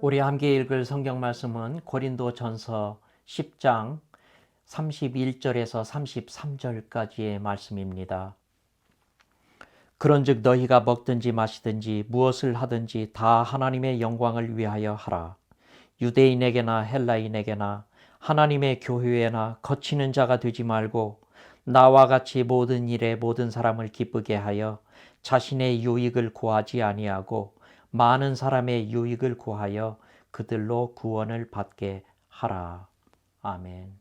우리 함께 읽을 성경 말씀은 고린도전서 10장 31절에서 33절까지의 말씀입니다. 그런즉 너희가 먹든지 마시든지 무엇을 하든지 다 하나님의 영광을 위하여 하라. 유대인에게나 헬라인에게나 하나님의 교회에나 거치는 자가 되지 말고 나와 같이 모든 일에 모든 사람을 기쁘게 하여 자신의 유익을 구하지 아니하고 많은 사람의 유익을 구하여 그들로 구원을 받게 하라. 아멘.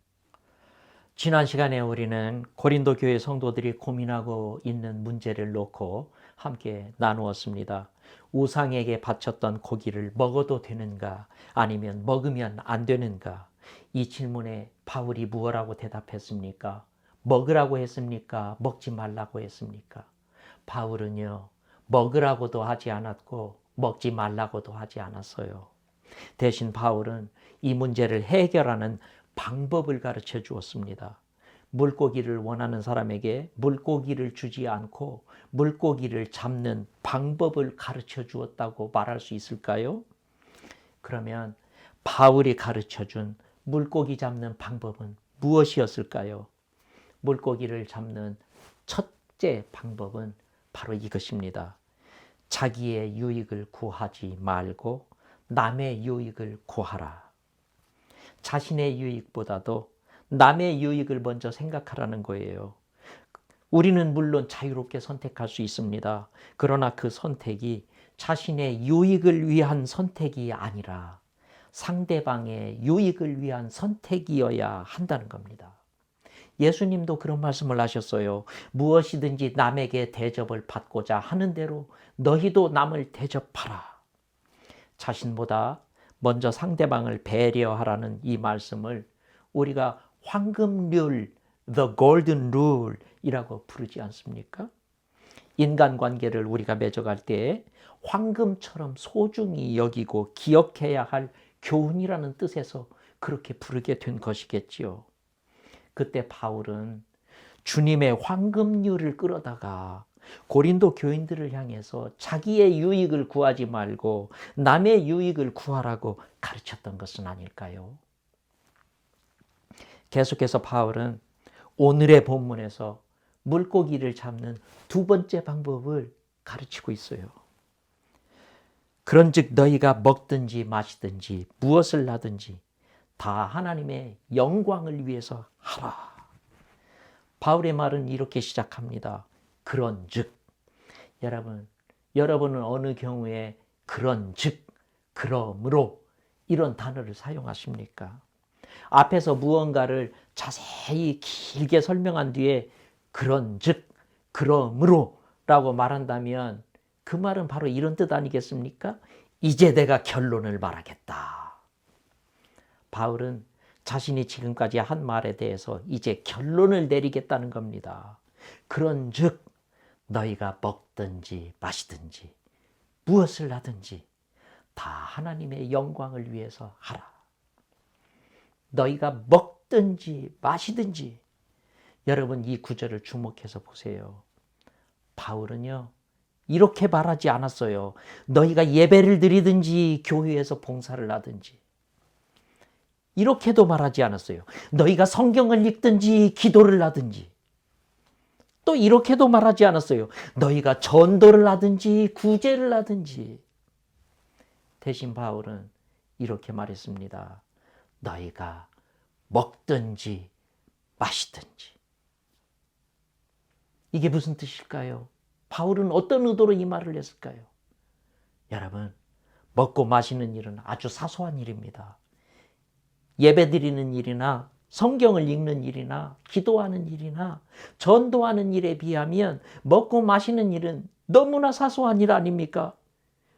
지난 시간에 우리는 고린도 교회 성도들이 고민하고 있는 문제를 놓고 함께 나누었습니다. 우상에게 바쳤던 고기를 먹어도 되는가 아니면 먹으면 안 되는가? 이 질문에 바울이 무엇라고 대답했습니까? 먹으라고 했습니까? 먹지 말라고 했습니까? 바울은요, 먹으라고도 하지 않았고 먹지 말라고도 하지 않았어요. 대신 바울은 이 문제를 해결하는 방법을 가르쳐 주었습니다. 물고기를 원하는 사람에게 물고기를 주지 않고 물고기를 잡는 방법을 가르쳐 주었다고 말할 수 있을까요? 그러면 바울이 가르쳐 준 물고기 잡는 방법은 무엇이었을까요? 물고기를 잡는 첫째 방법은 바로 이것입니다. 자기의 유익을 구하지 말고 남의 유익을 구하라. 자신의 유익보다도 남의 유익을 먼저 생각하라는 거예요. 우리는 물론 자유롭게 선택할 수 있습니다. 그러나 그 선택이 자신의 유익을 위한 선택이 아니라 상대방의 유익을 위한 선택이어야 한다는 겁니다. 예수님도 그런 말씀을 하셨어요. 무엇이든지 남에게 대접을 받고자 하는 대로 너희도 남을 대접하라. 자신보다 먼저 상대방을 배려하라는 이 말씀을 우리가 황금률, the golden rule 이라고 부르지 않습니까? 인간관계를 우리가 맺어갈 때 황금처럼 소중히 여기고 기억해야 할 교훈이라는 뜻에서 그렇게 부르게 된 것이겠지요. 그때 바울은 주님의 황금률을 끌어다가 고린도 교인들을 향해서 자기의 유익을 구하지 말고 남의 유익을 구하라고 가르쳤던 것은 아닐까요? 계속해서 바울은 오늘의 본문에서 물고기를 잡는 두 번째 방법을 가르치고 있어요. 그런즉 너희가 먹든지 마시든지 무엇을 하든지 다 하나님의 영광을 위해서 하라. 바울의 말은 이렇게 시작합니다. 그런즉 여러분은 어느 경우에 그런즉, 그러므로 이런 단어를 사용하십니까? 앞에서 무언가를 자세히 길게 설명한 뒤에 그런즉, 그러므로 라고 말한다면 그 말은 바로 이런 뜻 아니겠습니까? 이제 내가 결론을 말하겠다. 바울은 자신이 지금까지 한 말에 대해서 이제 결론을 내리겠다는 겁니다. 그런즉 너희가 먹든지 마시든지 무엇을 하든지 다 하나님의 영광을 위해서 하라. 너희가 먹든지 마시든지. 여러분 이 구절을 주목해서 보세요. 바울은요 이렇게 말하지 않았어요. 너희가 예배를 드리든지 교회에서 봉사를 하든지. 이렇게도 말하지 않았어요. 너희가 성경을 읽든지 기도를 하든지. 또 이렇게도 말하지 않았어요. 너희가 전도를 하든지 구제를 하든지. 대신 바울은 이렇게 말했습니다. 너희가 먹든지 마시든지. 이게 무슨 뜻일까요? 바울은 어떤 의도로 이 말을 했을까요? 여러분, 먹고 마시는 일은 아주 사소한 일입니다. 예배드리는 일이나 성경을 읽는 일이나 기도하는 일이나 전도하는 일에 비하면 먹고 마시는 일은 너무나 사소한 일 아닙니까?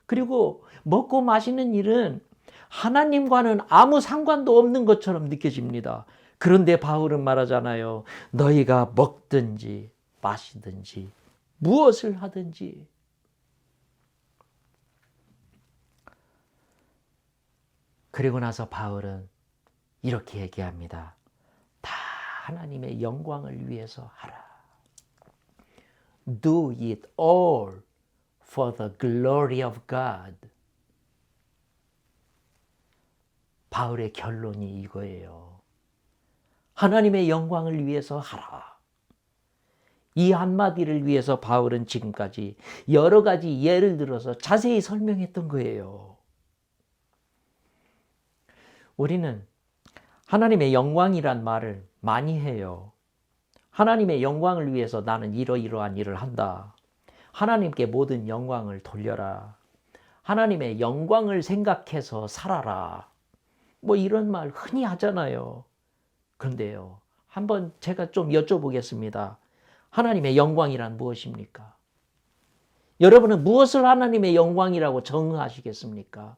그리고 먹고 마시는 일은 하나님과는 아무 상관도 없는 것처럼 느껴집니다. 그런데 바울은 말하잖아요. 너희가 먹든지 마시든지 무엇을 하든지. 그리고 나서 바울은 이렇게 얘기합니다. 다 하나님의 영광을 위해서 하라. Do it all for the glory of God. 바울의 결론이 이거예요. 하나님의 영광을 위해서 하라. 이 한마디를 위해서 바울은 지금까지 여러 가지 예를 들어서 자세히 설명했던 거예요. 우리는 하나님의 영광이란 말을 많이 해요. 하나님의 영광을 위해서 나는 이러이러한 일을 한다. 하나님께 모든 영광을 돌려라. 하나님의 영광을 생각해서 살아라. 뭐 이런 말 흔히 하잖아요. 그런데요, 한번 제가 좀 여쭤보겠습니다. 하나님의 영광이란 무엇입니까? 여러분은 무엇을 하나님의 영광이라고 정의하시겠습니까?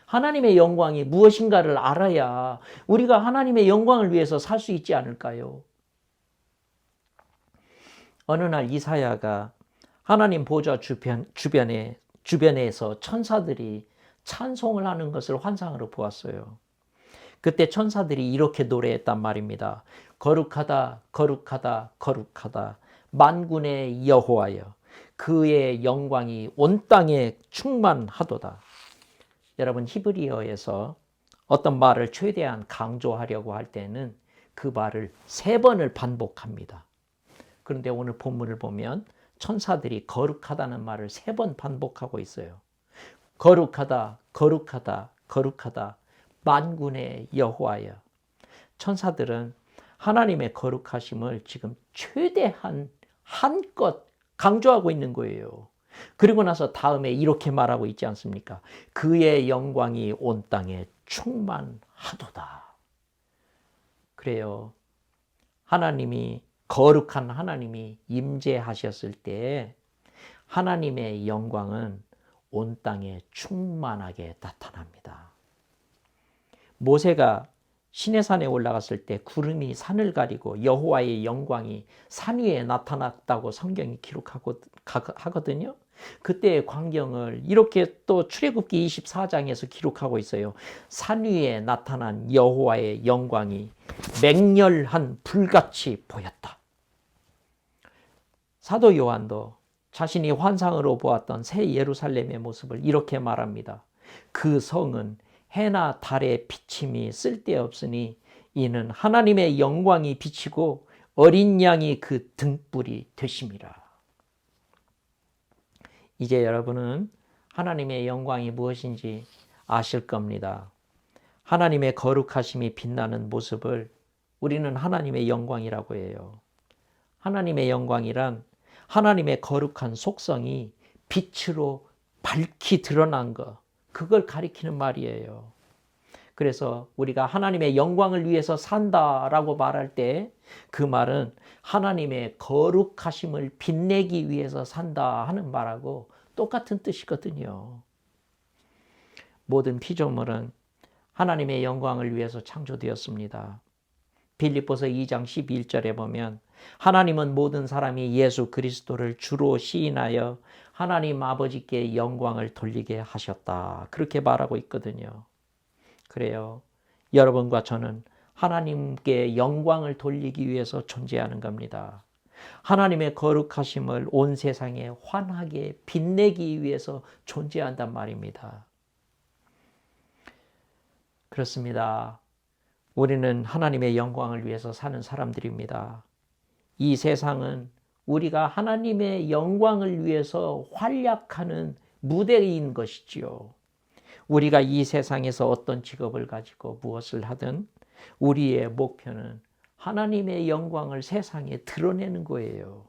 하나님의 영광이 무엇인가를 알아야 우리가 하나님의 영광을 위해서 살 수 있지 않을까요? 어느 날 이사야가 하나님 보좌 주변에서 천사들이 찬송을 하는 것을 환상으로 보았어요. 그때 천사들이 이렇게 노래했단 말입니다. 거룩하다, 거룩하다, 거룩하다. 만군의 여호와여, 그의 영광이 온 땅에 충만하도다. 여러분, 히브리어에서 어떤 말을 최대한 강조하려고 할 때는 그 말을 3번을 반복합니다. 그런데 오늘 본문을 보면 천사들이 거룩하다는 말을 3번 반복하고 있어요. 거룩하다, 거룩하다, 거룩하다. 만군의 여호와여. 천사들은 하나님의 거룩하심을 지금 최대한 한껏 강조하고 있는 거예요. 그리고 나서 다음에 이렇게 말하고 있지 않습니까? 그의 영광이 온 땅에 충만하도다. 그래요. 하나님이, 거룩한 하나님이 임재하셨을 때 하나님의 영광은 온 땅에 충만하게 나타납니다. 모세가 시내산에 올라갔을 때 구름이 산을 가리고 여호와의 영광이 산 위에 나타났다고 성경이 기록하거든요. 그때의 광경을 이렇게 또 출애굽기 24장에서 기록하고 있어요. 산 위에 나타난 여호와의 영광이 맹렬한 불같이 보였다. 사도 요한도 자신이 환상으로 보았던 새 예루살렘의 모습을 이렇게 말합니다. 그 성은 해나 달의 비침이 쓸데없으니 이는 하나님의 영광이 비치고 어린 양이 그 등불이 되심이라. 이제 여러분은 하나님의 영광이 무엇인지 아실 겁니다. 하나님의 거룩하심이 빛나는 모습을 우리는 하나님의 영광이라고 해요. 하나님의 영광이란 하나님의 거룩한 속성이 빛으로 밝히 드러난 것, 그걸 가리키는 말이에요. 그래서 우리가 하나님의 영광을 위해서 산다라고 말할 때 그 말은 하나님의 거룩하심을 빛내기 위해서 산다 하는 말하고 똑같은 뜻이거든요. 모든 피조물은 하나님의 영광을 위해서 창조되었습니다. 빌립보서 2장 11절에 보면 하나님은 모든 사람이 예수 그리스도를 주로 시인하여 하나님 아버지께 영광을 돌리게 하셨다. 그렇게 말하고 있거든요. 그래요. 여러분과 저는 하나님께 영광을 돌리기 위해서 존재하는 겁니다. 하나님의 거룩하심을 온 세상에 환하게 빛내기 위해서 존재한단 말입니다. 그렇습니다. 우리는 하나님의 영광을 위해서 사는 사람들입니다. 이 세상은 우리가 하나님의 영광을 위해서 활약하는 무대인 것이지요. 우리가 이 세상에서 어떤 직업을 가지고 무엇을 하든 우리의 목표는 하나님의 영광을 세상에 드러내는 거예요.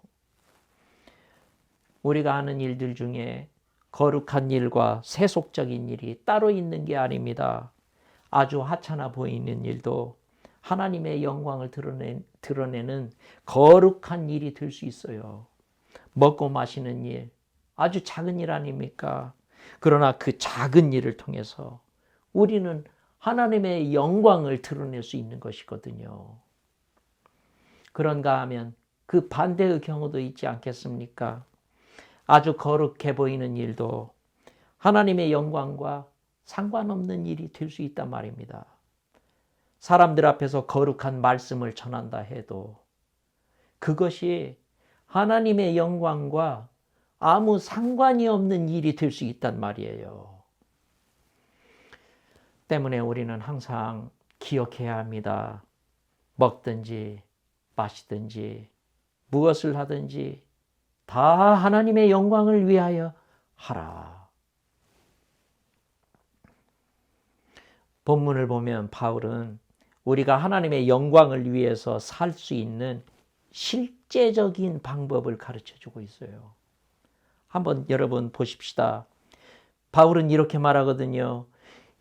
우리가 하는 일들 중에 거룩한 일과 세속적인 일이 따로 있는 게 아닙니다. 아주 하찮아 보이는 일도 하나님의 영광을 드러내는 거룩한 일이 될 수 있어요. 먹고 마시는 일, 아주 작은 일 아닙니까? 그러나 그 작은 일을 통해서 우리는 하나님의 영광을 드러낼 수 있는 것이거든요. 그런가 하면 그 반대의 경우도 있지 않겠습니까? 아주 거룩해 보이는 일도 하나님의 영광과 상관없는 일이 될 수 있단 말입니다. 사람들 앞에서 거룩한 말씀을 전한다 해도 그것이 하나님의 영광과 아무 상관이 없는 일이 될 수 있단 말이에요. 때문에 우리는 항상 기억해야 합니다. 먹든지 마시든지 무엇을 하든지 다 하나님의 영광을 위하여 하라. 본문을 보면 바울은 우리가 하나님의 영광을 위해서 살 수 있는 실제적인 방법을 가르쳐 주고 있어요. 한번 여러분 보십시다. 바울은 이렇게 말하거든요.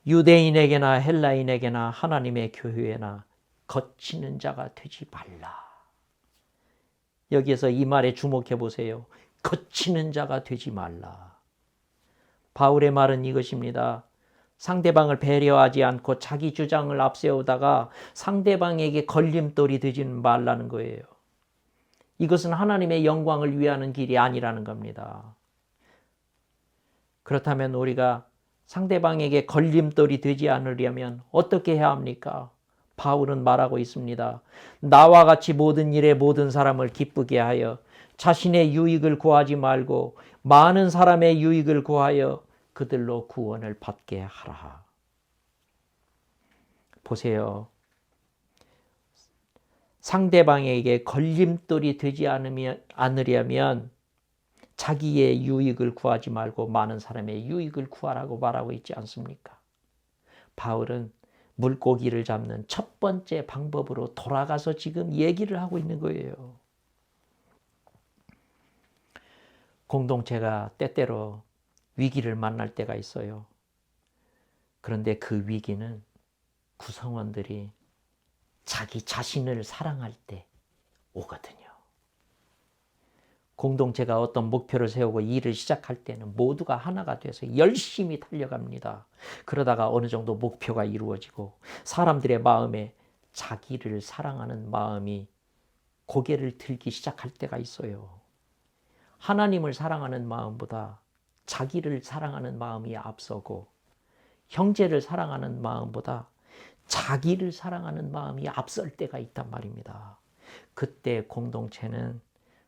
유대인에게나 헬라인에게나 하나님의 교회나 거치는 자가 되지 말라. 여기에서 이 말에 주목해 보세요. 거치는 자가 되지 말라. 바울의 말은 이것입니다. 상대방을 배려하지 않고 자기 주장을 앞세우다가 상대방에게 걸림돌이 되지는 말라는 거예요. 이것은 하나님의 영광을 위하는 길이 아니라는 겁니다. 그렇다면 우리가 상대방에게 걸림돌이 되지 않으려면 어떻게 해야 합니까? 바울은 말하고 있습니다. 나와 같이 모든 일에 모든 사람을 기쁘게 하여 자신의 유익을 구하지 말고 많은 사람의 유익을 구하여 그들로 구원을 받게 하라. 보세요. 상대방에게 걸림돌이 되지 않으려면 자기의 유익을 구하지 말고 많은 사람의 유익을 구하라고 말하고 있지 않습니까? 바울은 물고기를 잡는 첫 번째 방법으로 돌아가서 지금 얘기를 하고 있는 거예요. 공동체가 때때로 위기를 만날 때가 있어요. 그런데 그 위기는 구성원들이 자기 자신을 사랑할 때 오거든요. 공동체가 어떤 목표를 세우고 일을 시작할 때는 모두가 하나가 돼서 열심히 달려갑니다. 그러다가 어느 정도 목표가 이루어지고 사람들의 마음에 자기를 사랑하는 마음이 고개를 들기 시작할 때가 있어요. 하나님을 사랑하는 마음보다 자기를 사랑하는 마음이 앞서고 형제를 사랑하는 마음보다 자기를 사랑하는 마음이 앞설 때가 있단 말입니다. 그때 공동체는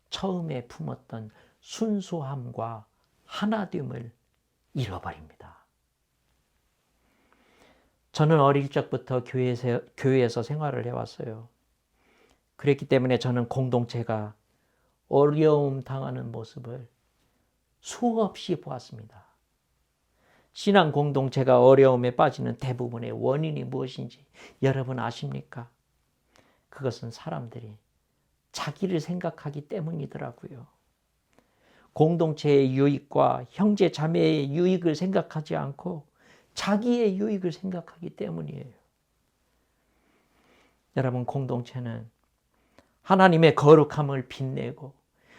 처음에 품었던 순수함과 하나됨을 잃어버립니다. 저는 어릴 적부터 교회에서 생활을 해왔어요. 그랬기 때문에 저는 공동체가 어려움 당하는 모습을 수없이 보았습니다. 신앙 공동체가 어려움에 빠지는 대부분의 원인이 무엇인지 여러분 아십니까? 그것은 사람들이 자기를 생각하기 때문이더라고요. 공동체의 유익과 형제 자매의 유익을 생각하지 않고 자기의 유익을 생각하기 때문이에요. 여러분, 공동체는 하나님의 거룩함을 빛내고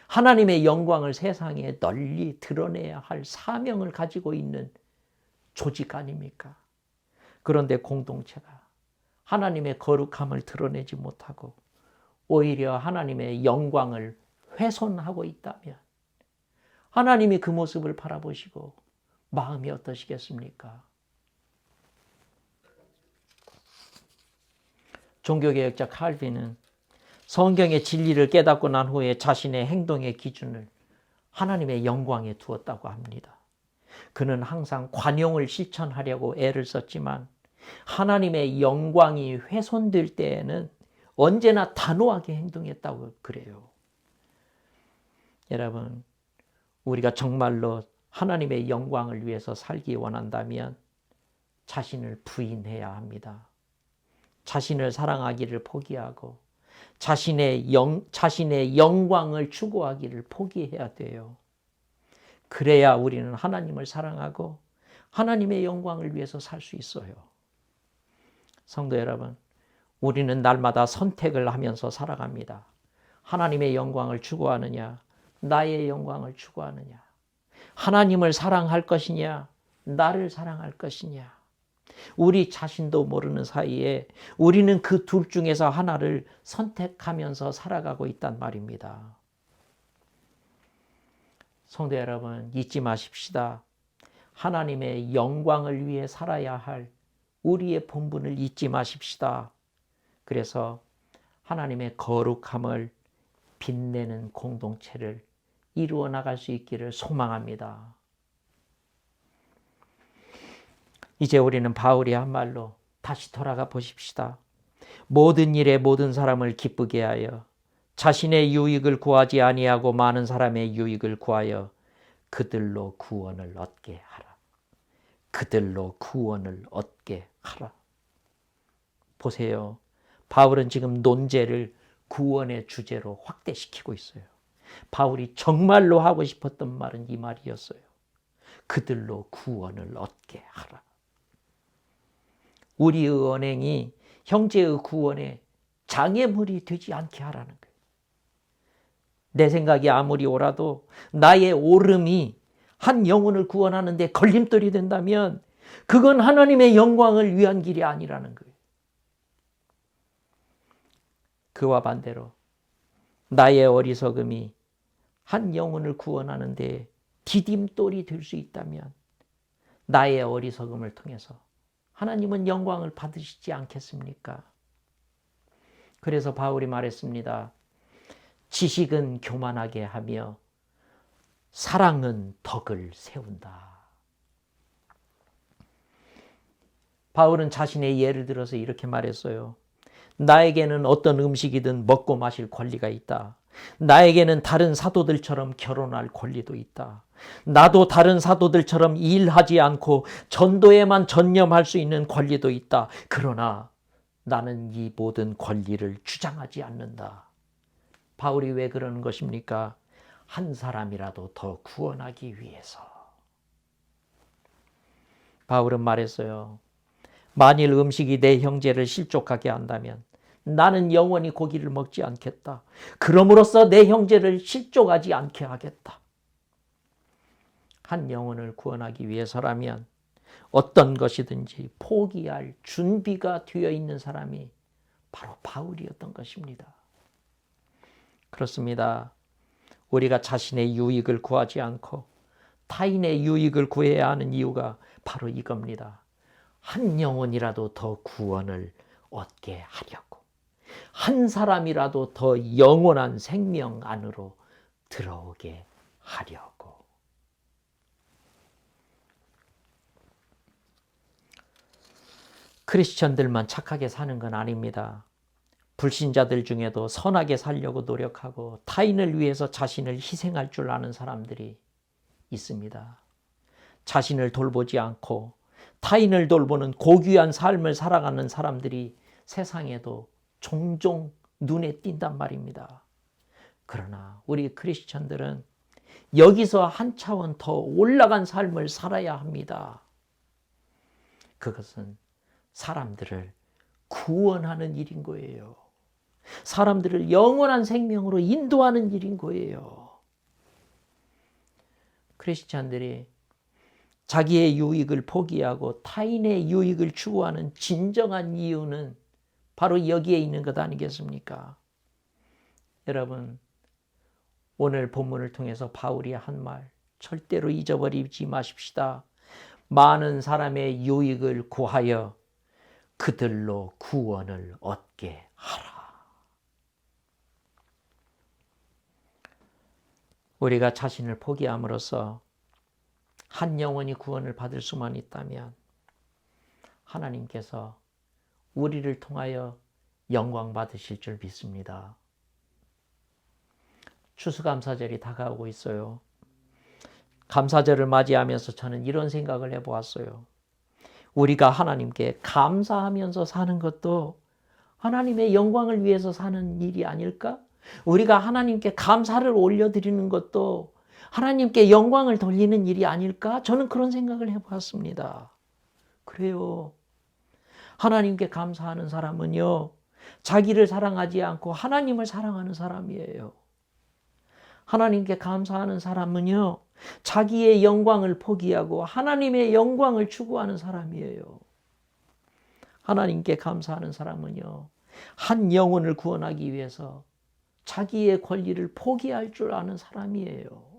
하나님의 영광을 세상에 널리 드러내야 할 사명을 가지고 있는 조직 아닙니까? 그런데 공동체가 하나님의 거룩함을 드러내지 못하고 오히려 하나님의 영광을 훼손하고 있다면 하나님이 그 모습을 바라보시고 마음이 어떠시겠습니까? 종교개혁자 칼빈은 성경의 진리를 깨닫고 난 후에 자신의 행동의 기준을 하나님의 영광에 두었다고 합니다. 그는 항상 관용을 실천하려고 애를 썼지만 하나님의 영광이 훼손될 때에는 언제나 단호하게 행동했다고 그래요. 여러분, 우리가 정말로 하나님의 영광을 위해서 살기 원한다면 자신을 부인해야 합니다. 자신을 사랑하기를 포기하고 자신의 영광을 추구하기를 포기해야 돼요. 그래야 우리는 하나님을 사랑하고 하나님의 영광을 위해서 살 수 있어요. 성도 여러분, 우리는 날마다 선택을 하면서 살아갑니다. 하나님의 영광을 추구하느냐, 나의 영광을 추구하느냐, 하나님을 사랑할 것이냐, 나를 사랑할 것이냐. 우리 자신도 모르는 사이에 우리는 그 둘 중에서 하나를 선택하면서 살아가고 있단 말입니다. 성도 여러분, 잊지 마십시다. 하나님의 영광을 위해 살아야 할 우리의 본분을 잊지 마십시다. 그래서 하나님의 거룩함을 빛내는 공동체를 이루어 나갈 수 있기를 소망합니다. 이제 우리는 바울이 한 말로 다시 돌아가 보십시다. 모든 일에 모든 사람을 기쁘게 하여 자신의 유익을 구하지 아니하고 많은 사람의 유익을 구하여 그들로 구원을 얻게 하라. 그들로 구원을 얻게 하라. 보세요. 바울은 지금 논제를 구원의 주제로 확대시키고 있어요. 바울이 정말로 하고 싶었던 말은 이 말이었어요. 그들로 구원을 얻게 하라. 우리의 언행이 형제의 구원에 장애물이 되지 않게 하라는 거예요. 내 생각이 아무리 옳아도 나의 옳음이 한 영혼을 구원하는 데 걸림돌이 된다면 그건 하나님의 영광을 위한 길이 아니라는 거예요. 그와 반대로 나의 어리석음이 한 영혼을 구원하는 데 디딤돌이 될 수 있다면 나의 어리석음을 통해서 하나님은 영광을 받으시지 않겠습니까? 그래서 바울이 말했습니다. 지식은 교만하게 하며 사랑은 덕을 세운다. 바울은 자신의 예를 들어서 이렇게 말했어요. 나에게는 어떤 음식이든 먹고 마실 권리가 있다. 나에게는 다른 사도들처럼 결혼할 권리도 있다. 나도 다른 사도들처럼 일하지 않고 전도에만 전념할 수 있는 권리도 있다. 그러나 나는 이 모든 권리를 주장하지 않는다. 바울이 왜 그러는 것입니까? 한 사람이라도 더 구원하기 위해서. 바울은 말했어요. 만일 음식이 내 형제를 실족하게 한다면 나는 영원히 고기를 먹지 않겠다. 그럼으로써 내 형제를 실족하지 않게 하겠다. 한 영혼을 구원하기 위해서라면 어떤 것이든지 포기할 준비가 되어 있는 사람이 바로 바울이었던 것입니다. 그렇습니다. 우리가 자신의 유익을 구하지 않고 타인의 유익을 구해야 하는 이유가 바로 이겁니다. 한 영혼이라도 더 구원을 얻게 하려고. 한 사람이라도 더 영원한 생명 안으로 들어오게 하려고. 크리스천들만 착하게 사는 건 아닙니다. 불신자들 중에도 선하게 살려고 노력하고 타인을 위해서 자신을 희생할 줄 아는 사람들이 있습니다. 자신을 돌보지 않고 타인을 돌보는 고귀한 삶을 살아가는 사람들이 세상에도 종종 눈에 띈단 말입니다. 그러나 우리 크리스천들은 여기서 한 차원 더 올라간 삶을 살아야 합니다. 그것은 사람들을 구원하는 일인 거예요. 사람들을 영원한 생명으로 인도하는 일인 거예요. 크리스찬들이 자기의 유익을 포기하고 타인의 유익을 추구하는 진정한 이유는 바로 여기에 있는 것 아니겠습니까? 여러분, 오늘 본문을 통해서 바울이 한 말 절대로 잊어버리지 마십시다. 많은 사람의 유익을 구하여 그들로 구원을 얻게 하라. 우리가 자신을 포기함으로써 한 영혼이 구원을 받을 수만 있다면 하나님께서 우리를 통하여 영광 받으실 줄 믿습니다. 추수감사절이 다가오고 있어요. 감사절을 맞이하면서 저는 이런 생각을 해보았어요. 우리가 하나님께 감사하면서 사는 것도 하나님의 영광을 위해서 사는 일이 아닐까? 우리가 하나님께 감사를 올려드리는 것도 하나님께 영광을 돌리는 일이 아닐까? 저는 그런 생각을 해보았습니다. 그래요. 하나님께 감사하는 사람은요, 자기를 사랑하지 않고 하나님을 사랑하는 사람이에요. 하나님께 감사하는 사람은요, 자기의 영광을 포기하고 하나님의 영광을 추구하는 사람이에요. 하나님께 감사하는 사람은요, 한 영혼을 구원하기 위해서 자기의 권리를 포기할 줄 아는 사람이에요.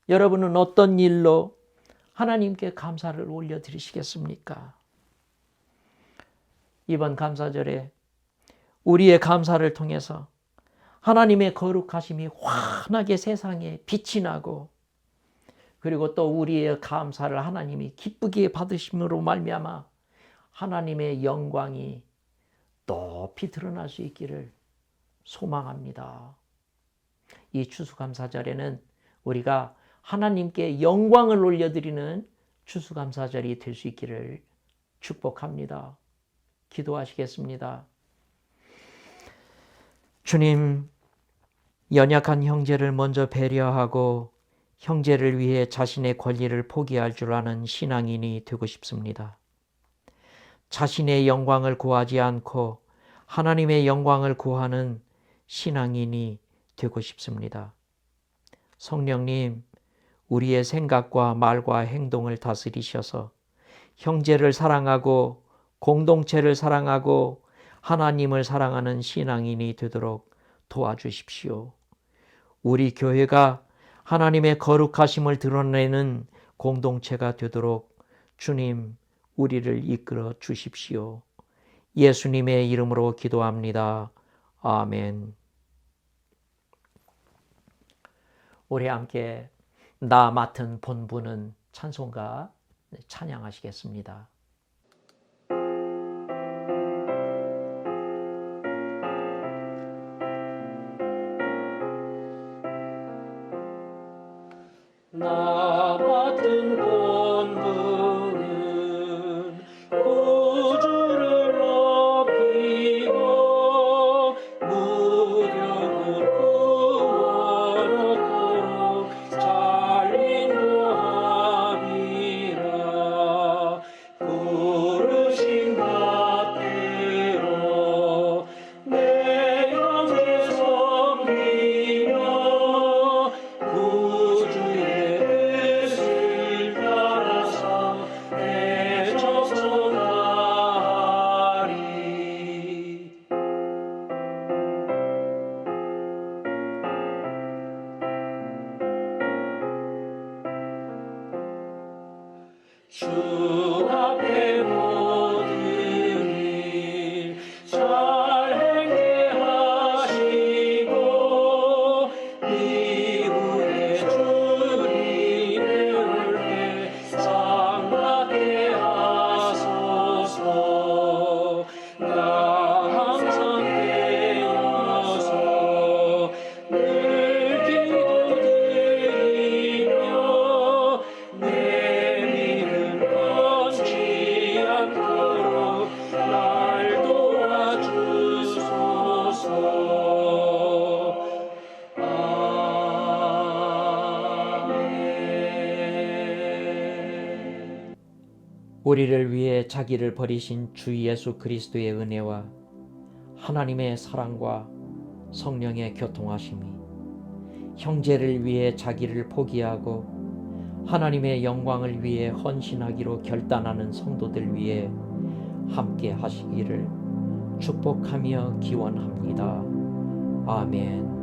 여러분은 어떤 일로 하나님께 감사를 올려드리시겠습니까? 이번 감사절에 우리의 감사를 통해서 하나님의 거룩하심이 환하게 세상에 빛이 나고, 그리고 또 우리의 감사를 하나님이 기쁘게 받으심으로 말미암아 하나님의 영광이 높이 드러날 수 있기를 소망합니다. 이 추수감사절에는 우리가 하나님께 영광을 올려드리는 추수감사절이 될 수 있기를 축복합니다. 기도하시겠습니다. 주님, 연약한 형제를 먼저 배려하고 형제를 위해 자신의 권리를 포기할 줄 아는 신앙인이 되고 싶습니다. 자신의 영광을 구하지 않고 하나님의 영광을 구하는 신앙인이 되고 싶습니다. 성령님, 우리의 생각과 말과 행동을 다스리셔서 형제를 사랑하고 공동체를 사랑하고 하나님을 사랑하는 신앙인이 되도록 도와주십시오. 우리 교회가 하나님의 거룩하심을 드러내는 공동체가 되도록 주님, 우리를 이끌어 주십시오. 예수님의 이름으로 기도합니다. 아멘. 우리 함께 나 맡은 본분은 찬송가 찬양하시겠습니다. 나 맡은 본분은 우주를 높이고 무력을 구원하도록 잘 인도함이라. 부르신 바대로 내 영을 섬기며 구주의 뜻을 따라서 내 적성하리. 주 앞에 모든 일 잘 행게 하시고 이후에 주님의 은혜 상받게 하소서. 나 항상 깨어서 늘 기도드리며 내 믿음 끊지 않도록 날 도와주소서. 아멘. 우리를 위해 자기를 버리신 주 예수 그리스도의 은혜와 하나님의 사랑과 성령의 교통하심이 형제를 위해 자기를 포기하고 하나님의 영광을 위해 헌신하기로 결단하는 성도들 위해 함께 하시기를 축복하며 기원합니다. 아멘.